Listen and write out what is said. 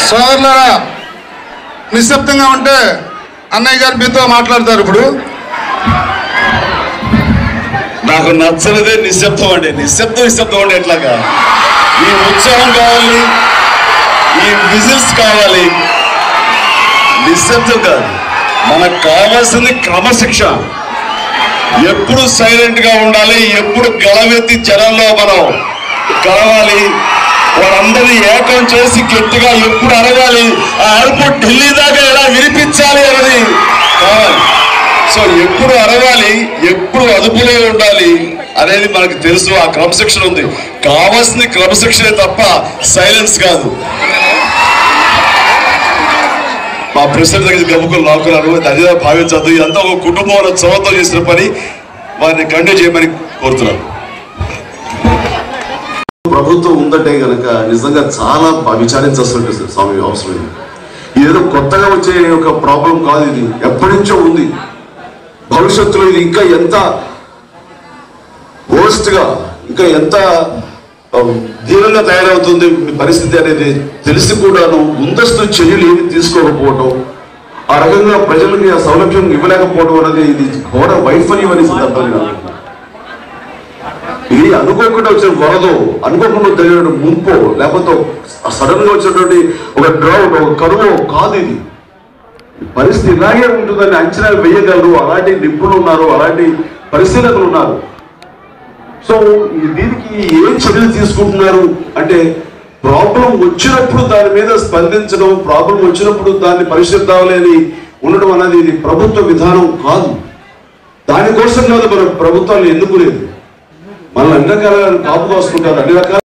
సోదరులారా, నిశ్శబ్దంగా ఉంటే అన్నయ్య గారు మీతో మాట్లాడతారు. ఇప్పుడు నాకు నచ్చనిదే నిశ్శబ్దం అండి. నిశ్శబ్దం అంటే ఎట్లాగా? ఈ ఉత్సాహం కావాలి, ఈ విజిల్స్ కావాలి, నిశ్శబ్దం కాదు. మనకు కావాల్సింది క్రమశిక్షణ. ఎప్పుడు సైలెంట్ గా ఉండాలి, ఎప్పుడు గళమెత్తి జనంలో మనం కలవాలి, వారందరినీ ఏకం చేసి గట్టిగా ఎప్పుడు అరగాలి, ఆ అరుపు ఢిల్లీ దాకా ఎలా వినిపించాలి అనేది కావాలి. సో ఎప్పుడు అరవాలి, ఎప్పుడు అదుపులో ఉండాలి అనేది మనకు తెలుసు. ఆ క్రమశిక్షణ ఉంది. కావాల్సింది క్రమశిక్షణే తప్ప సైలెన్స్ కాదు. మా ప్రెసిడెంట్ దగ్గర గబుకులు లాక్కున్నారు, అదే భావించద్దు. ఇదంతా ఒక కుటుంబంలో చొరవతో చేసిన పని. వారిని కంటిన్యూ చేయమని కోరుతున్నాను. ప్రభుత్వం ఉందంటే కనుక నిజంగా చాలా విచారించాల్సిన స్వామి అవసరం. ఏదో కొత్తగా వచ్చే ఒక ప్రాబ్లం కాదు, ఇది ఎప్పటి నుంచో ఉంది. భవిష్యత్తులో ఇది ఇంకా ఎంత వర్స్ట్ గా, ఇంకా ఎంత దీనంగా తయారవుతుంది పరిస్థితి అనేది తెలిసి కూడాను ముందస్తు చర్యలు ఏమి తీసుకోకపోవటం, ఆ రకంగా ప్రజలకి ఆ సౌలభ్యం ఇవ్వలేకపోవడం అనేది ఇది ఘోర వైఫల్యం అనే సందర్భంగా. ఇది అనుకోకుండా వచ్చిన వరదో, అనుకోకుండా జరిగిన ముంపో, లేకపోతే సడన్ గా వచ్చినటువంటి ఒక డ్రౌట్, ఒక కరువు కాదు. ఇది పరిస్థితి ఇలాగే ఉంటుందని అంచనా వేయగలరు అలాంటి నిపుణులు ఉన్నారు, అలాంటి పరిశీలకులు ఉన్నారు. సో దీనికి ఏం చర్యలు తీసుకుంటున్నారు అంటే, ప్రాబ్లం వచ్చినప్పుడు దాని మీద స్పందించడం, ప్రాబ్లం వచ్చినప్పుడు దాన్ని పరిశీలిద్దామని అని ఉండడం అనేది ఇది ప్రభుత్వ విధానం కాదు. దానికోసం కాదు మన ప్రభుత్వాలు ఎన్నుకునేది. మనల్ని అన్ని రకాల కాపు కాసుకుంటారు, అన్ని రకాల